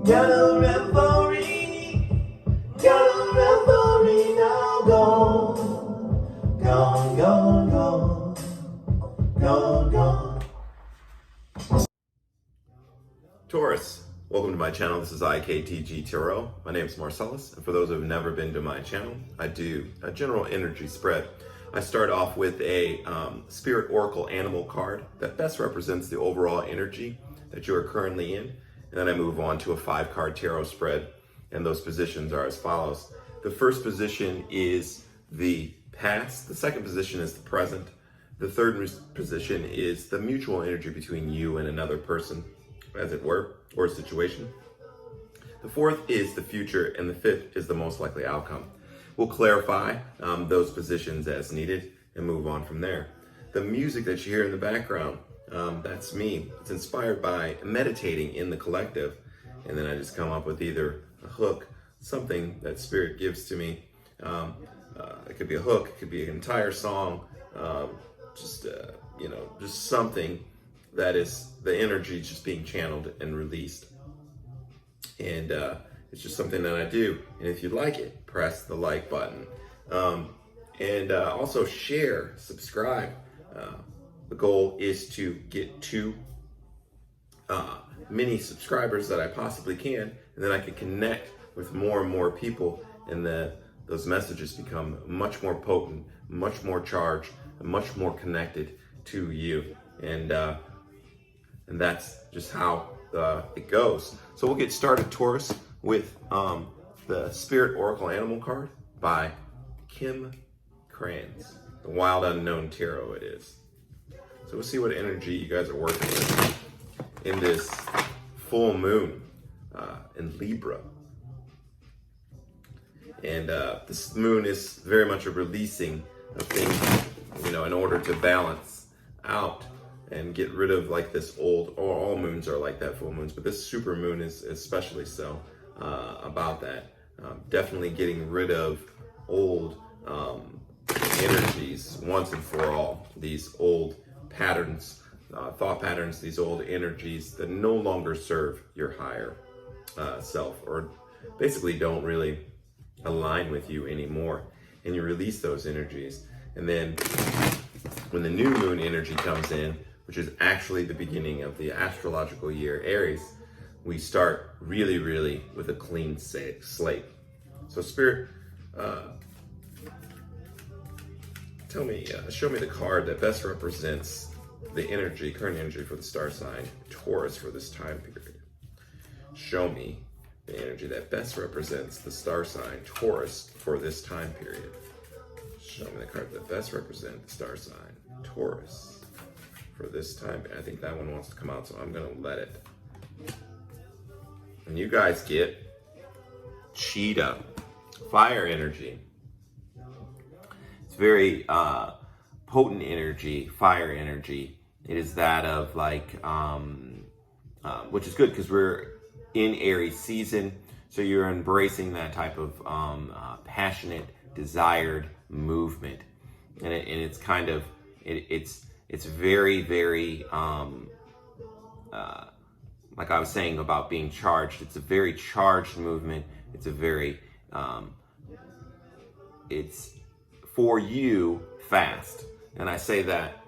Got a referee now, gone. Taurus, welcome to my channel. This is Iktg Tarot. My name is Marcellus, and for those who have never been to my channel, I do a general energy spread. I start off with a Spirit Oracle animal card that best represents the overall energy that you are currently in, and then I move on to a 5-card tarot spread, and those positions are as follows. The first position is the past, the second position is the present, the third position is the mutual energy between you and another person, as it were, or a situation. The fourth is the future, and the fifth is the most likely outcome. We'll clarify those positions as needed and move on from there. The music that you hear in the background, that's me. It's inspired by meditating in the collective, and then I just come up with either a hook, something that Spirit gives to me. It could be a hook, it could be an entire song, just something that is the energy just being channeled and released. And it's just something that I do. And if you like it, press the like button. And also share, subscribe. The goal is to get to many subscribers that I possibly can, and then I can connect with more and more people, and those messages become much more potent, much more charged, and much more connected to you. And that's just how it goes. So we'll get started, Taurus, with the Spirit Oracle Animal card by Kim Kranz, the Wild Unknown Tarot it is. So we'll see what energy you guys are working with in this full moon in Libra. And this moon is very much a releasing of things, in order to balance out and get rid of like this old, or all moons are like that, full moons, but this super moon is especially so about that. Definitely getting rid of old energies once and for all. These old patterns, thought patterns, these old energies that no longer serve your higher self, or basically don't really align with you anymore. And you release those energies. And then when the new moon energy comes in, which is actually the beginning of the astrological year, Aries, we start really, really with a clean slate. So Spirit, show me the card that best represents the energy, current energy for the star sign Taurus for this time period. Show me the energy that best represents the star sign Taurus for this time period. Show me the card that best represents the star sign Taurus for this time. I think that one wants to come out, so I'm gonna let it. And you guys get Cheetah, fire energy. It's very potent energy, fire energy. It is that of which is good because we're in Aries season, so you're embracing that type of passionate, desired movement, and it's kind of it's very, very like I was saying about being charged. It's a very charged movement. It's a very it's for you fast, and I say that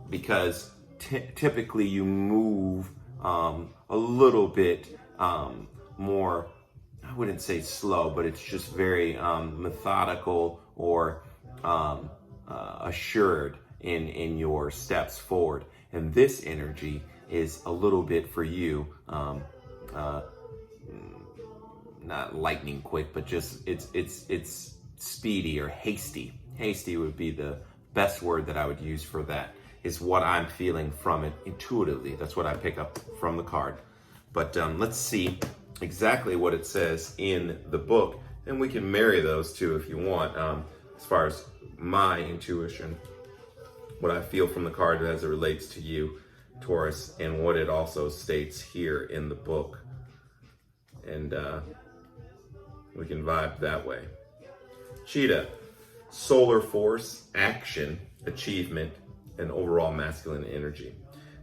because typically you move a little bit more, I wouldn't say slow, but it's just very methodical or assured in your steps forward. And this energy is a little bit for you, not lightning quick, but just it's speedy or hasty. Hasty would be the best word that I would use for that. Is what I'm feeling from it intuitively. That's what I pick up from the card. But let's see exactly what it says in the book, and we can marry those two if you want, as far as my intuition, what I feel from the card as it relates to you, Taurus, and what it also states here in the book. And we can vibe that way. Cheetah, solar force, action, achievement, and overall masculine energy.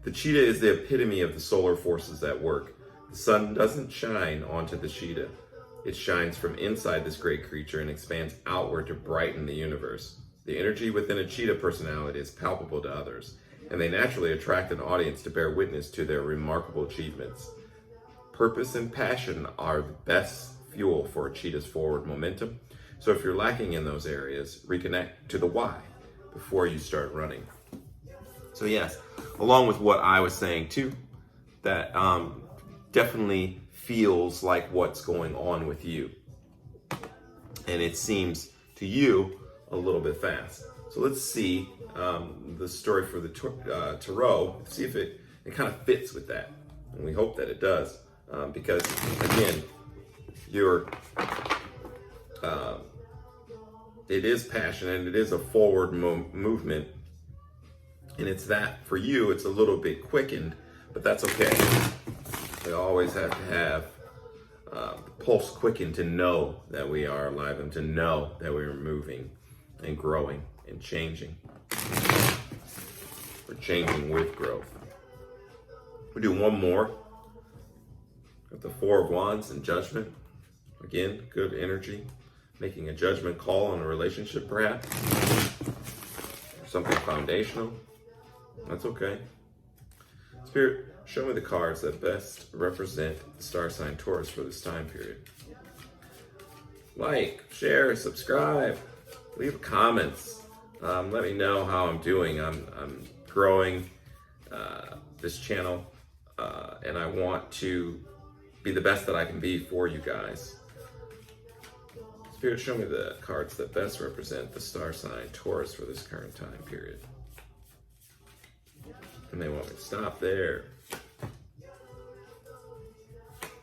The cheetah is the epitome of the solar forces at work. The sun doesn't shine onto the cheetah. It shines from inside this great creature and expands outward to brighten the universe. The energy within a cheetah personality is palpable to others, and they naturally attract an audience to bear witness to their remarkable achievements. Purpose and passion are the best fuel for a cheetah's forward momentum. So if you're lacking in those areas, reconnect to the why before you start running. So yes, along with what I was saying too, that definitely feels like what's going on with you. And it seems to you a little bit fast. So let's see the story for the Taurus, see if it kind of fits with that. And we hope that it does. Because again, it is passion and it is a forward movement. And it's that for you, it's a little bit quickened, but that's okay. We always have to have the pulse quickened to know that we are alive and to know that we are moving and growing and changing. We're changing with growth. We do one more with the Four of Wands and Judgment. Again, good energy. Making a judgment call on a relationship perhaps. Or something foundational. That's okay. Spirit, show me the cards that best represent the star sign Taurus for this time period. Like, share, subscribe, leave comments. Let me know how I'm doing. I'm growing this channel, and I want to be the best that I can be for you guys. Spirit, show me the cards that best represent the star sign Taurus for this current time period. And they want me to stop there.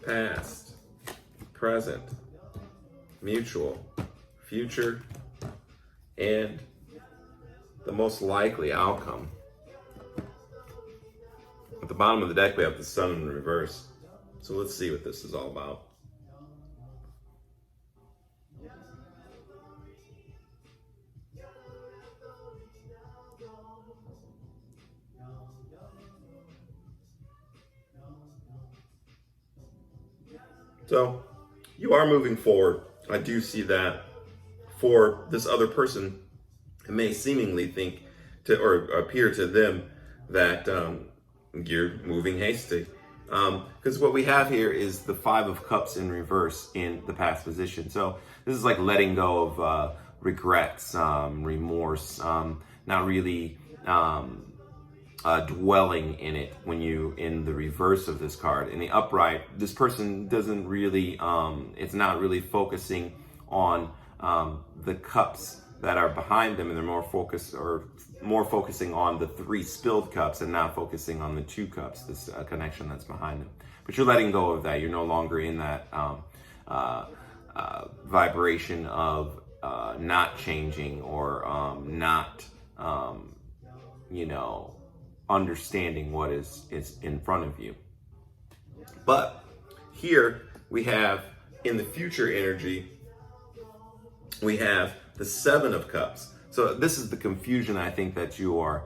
Past, present, mutual, future, and the most likely outcome. At the bottom of the deck, we have the sun in reverse. So let's see what this is all about. So you are moving forward. I do see that. For this other person, it may seemingly think to, or appear to them that you're moving hasty. Because what we have here is the Five of Cups in reverse in the past position. So this is like letting go of regrets, remorse, not really dwelling in it when you in the reverse of this card. In the upright, this person doesn't really, it's not really focusing on the cups that are behind them, and they're more focusing on the three spilled cups and not focusing on the two cups, this connection that's behind them. But you're letting go of that. You're no longer in that vibration of not changing or not, understanding what is in front of you. But here we have, in the future energy, we have the Seven of Cups. So this is the confusion I think that you are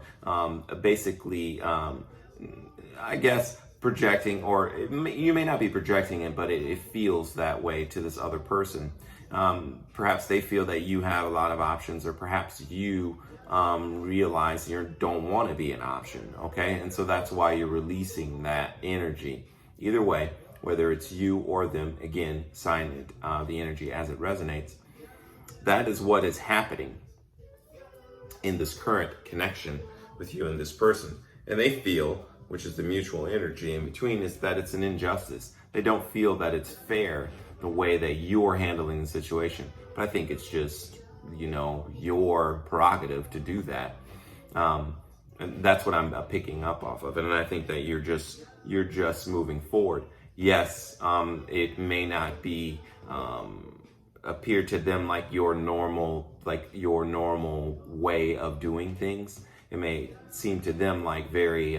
basically, I guess, projecting, or you may not be projecting it, but it feels that way to this other person. Perhaps they feel that you have a lot of options, or perhaps you realize you don't want to be an option, okay? And so that's why you're releasing that energy. Either way, whether it's you or them, again, sign it, the energy as it resonates. That is what is happening in this current connection with you and this person. And they feel, which is the mutual energy in between, is that it's an injustice. They don't feel that it's fair the way that you're handling the situation. But I think it's just, your prerogative to do that. And that's what I'm picking up off of. And I think that you're just moving forward. Yes, it may not be appear to them like your normal way of doing things. It may seem to them like very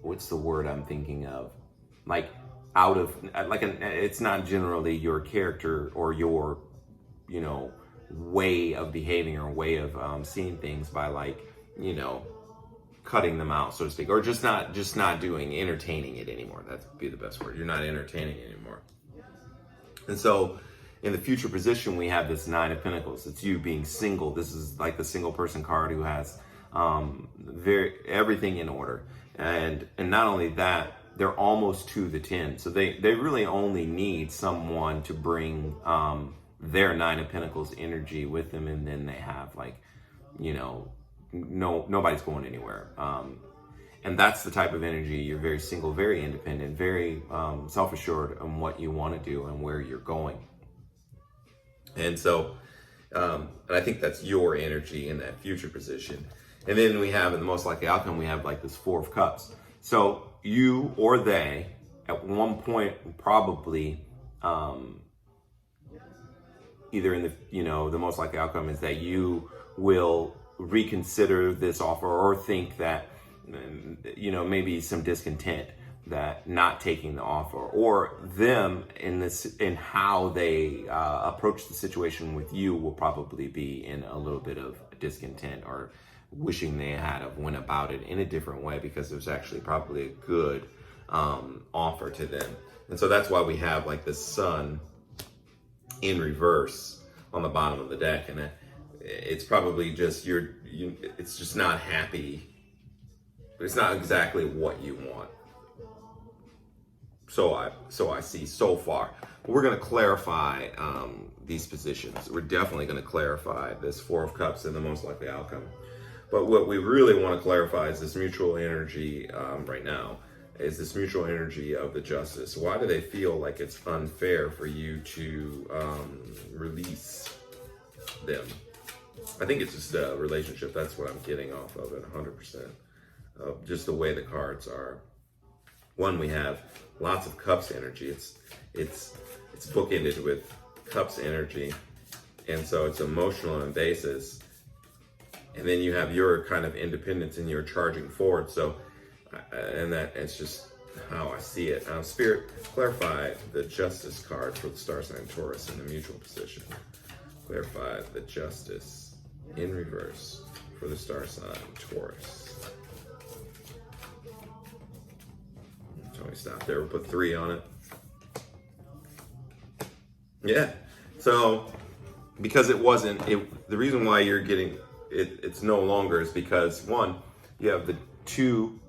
what's the word I'm thinking of? Like out of it's not generally your character or your way of behaving or way of seeing things by cutting them out, so to speak, or just not entertaining it anymore. That would be the best word. You're not entertaining it anymore. And so in the future position, we have this Nine of Pentacles. It's you being single. This is like the single person card who has everything in order. And not only that, they're almost to the 10. So they really only need someone to bring their Nine of Pentacles energy with them. And then they have like, nobody's going anywhere. And that's the type of energy. You're very single, very independent, very self-assured on what you want to do and where you're going. And so, and I think that's your energy in that future position. And then we have, in the most likely outcome, we have like this Four of Cups. So you or they, at one point, probably, either in the most likely outcome is that you will reconsider this offer or think that, maybe some discontent that not taking the offer, or them in how they approach the situation with you will probably be in a little bit of discontent or wishing they had have went about it in a different way, because there's actually probably a good offer to them. And so that's why we have like the Sun in reverse on the bottom of the deck, and it's probably just it's just not happy. It's not exactly what you want. So I see so far. We're going to clarify these positions. We're definitely going to clarify this Four of Cups and the most likely outcome. But what we really want to clarify is this mutual energy right now, is this mutual energy of the Justice. Why do they feel like it's unfair for you to release them? I think it's just a relationship. That's what I'm getting off of it 100%. Just the way the cards are. One, we have lots of Cups energy. It's bookended with Cups energy, and so it's emotional and basis. And then you have your kind of independence and your charging forward. So, and it's just how I see it. Spirit, clarify the Justice card for the star sign Taurus in the mutual position. Clarify the Justice in reverse for the star sign Taurus. So we stop there. We'll put 3 on it. Yeah. So because it wasn't, the reason why you're getting it's no longer is because, one, you have the 2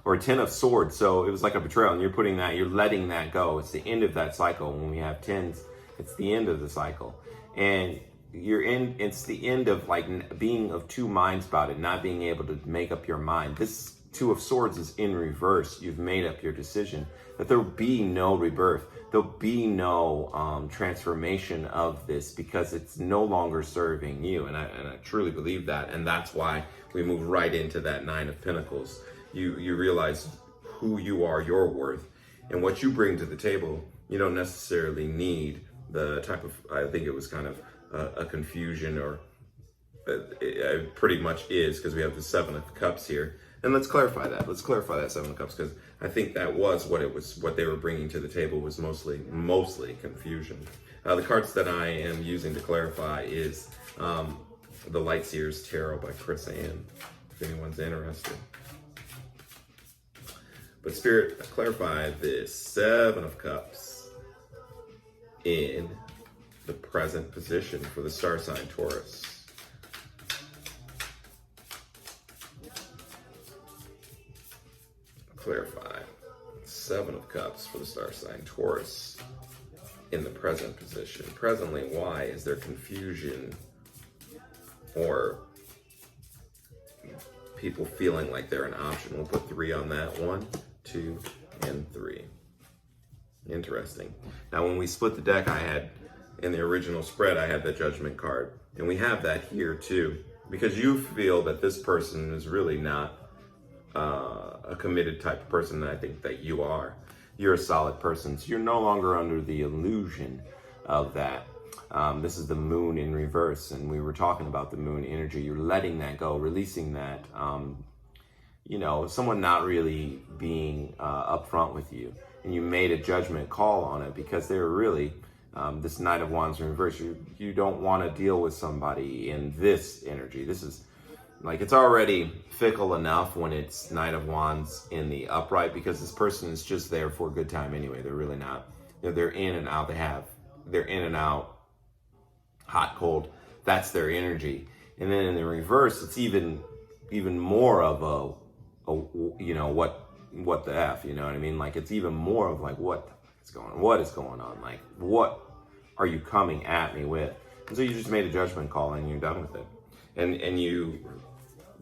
or 10 of Swords. So it was like a betrayal, and you're letting that go. It's the end of that cycle. When we have 10s, it's the end of the cycle. And it's the end of like being of two minds about it, not being able to make up your mind. This 2 of Swords is in reverse. You've made up your decision that there will be no rebirth. There'll be no transformation of this, because it's no longer serving you. And I truly believe that. And that's why we move right into that 9 of Pentacles. You realize who you are, your worth, and what you bring to the table. You don't necessarily need the type of, I think it was kind of a confusion, or it pretty much is, because we have the 7 of Cups here. And let's clarify that. Let's clarify that 7 of Cups, because I think that was what they were bringing to the table was mostly confusion. The cards that I am using to clarify is the Light Seers Tarot by Chris Ann, if anyone's interested. But Spirit, clarify this 7 of Cups in the present position for the star sign Taurus. Clarify 7 of Cups for the star sign Taurus in the present position. Presently, why is there confusion or people feeling like they're an option? We'll put 3 on that. 1, 2, and 3. Interesting. Now, when we split the deck, I had, in the original spread, I had the Judgment card. And we have that here too, because you feel that this person is really not a committed type of person that I think that you are. You're a solid person. So you're no longer under the illusion of that. This is the Moon in reverse, and we were talking about the Moon energy. You're letting that go, releasing that. Someone not really being upfront with you, and you made a judgment call on it because they were really this Knight of Wands in reverse. You don't want to deal with somebody in this energy. This is Like, it's already fickle enough when it's Knight of Wands in the upright, because this person is just there for a good time anyway. They're really not. They're in and out. They're in and out, hot, cold. That's their energy. And then in the reverse, it's even more of a what the F, you know what I mean? Like, it's even more of like, what is going on? Like, what are you coming at me with? And so you just made a judgment call and you're done with it. And you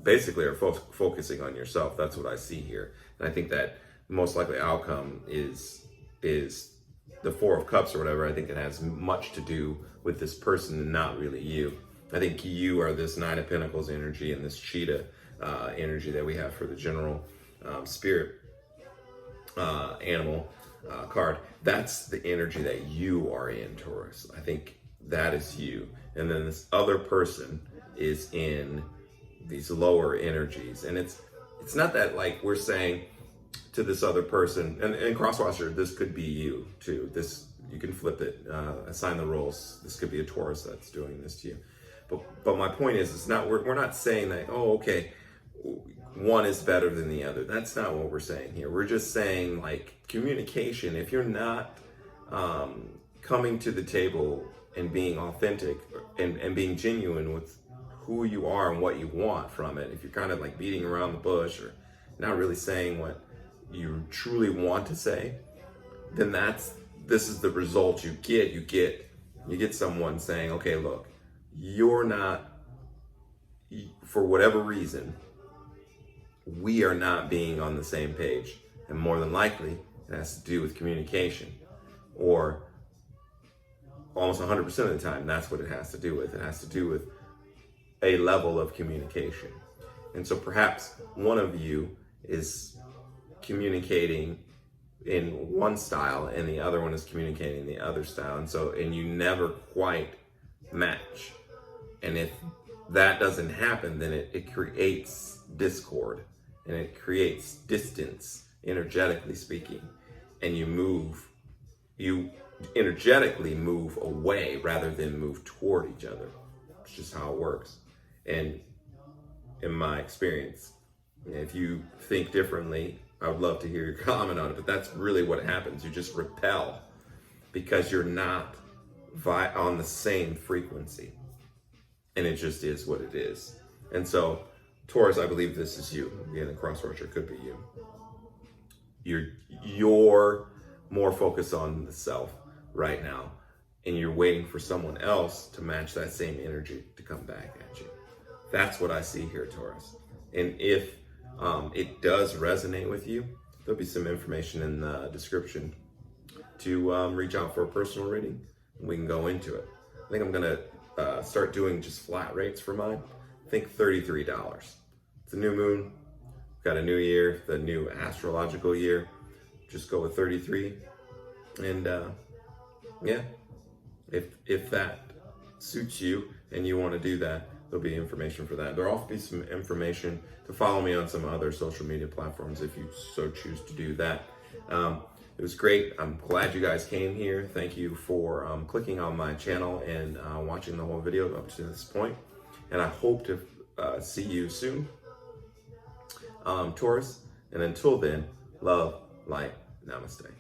basically are focusing on yourself. That's what I see here. And I think that the most likely outcome is the Four of Cups or whatever. I think it has much to do with this person and not really you. I think you are this Nine of Pentacles energy and this cheetah energy that we have for the general spirit animal card. That's the energy that you are in, Taurus. I think that is you. And then this other person is in these lower energies. And it's not that like we're saying to this other person, and crosswatcher, this could be you too. This, you can flip it, assign the roles. This could be a Taurus that's doing this to you. But my point is, it's not, we're not saying that, oh, okay, one is better than the other. That's not what we're saying here. We're just saying, like, communication, if you're not coming to the table and being authentic and being genuine with who you are and what you want from it, if you're kind of like beating around the bush or not really saying what you truly want to say, then this is the result you get. You get someone saying, okay, look, you're not, for whatever reason, we are not being on the same page. And more than likely, it has to do with communication, or almost 100% of the time, that's what it has to do with. It has to do with a level of communication. And so perhaps one of you is communicating in one style and the other one is communicating in the other style. And you never quite match. And if that doesn't happen, then it creates discord and it creates distance, energetically speaking. And you energetically move away rather than move toward each other. It's just how it works. And in my experience, if you think differently, I would love to hear your comment on it, but that's really what happens. You just repel because you're not on the same frequency. And it just is what it is. And so, Taurus, I believe this is you. Again, the crosswatcher could be you. You're more focused on the self right now, and you're waiting for someone else to match that same energy to come back at you. That's what I see here, Taurus. And if it does resonate with you, there'll be some information in the description to reach out for a personal reading. We can go into it. I think I'm gonna start doing just flat rates for mine. I think $33. It's a new moon, got a new year, the new astrological year. Just go with 33. And yeah, if that suits you and you want to do that, there'll be information for that. There'll also be some information to follow me on some other social media platforms if you so choose to do that. It was great. I'm glad you guys came here. Thank you for clicking on my channel and watching the whole video up to this point. And I hope to see you soon, Taurus. And until then, love, light, namaste.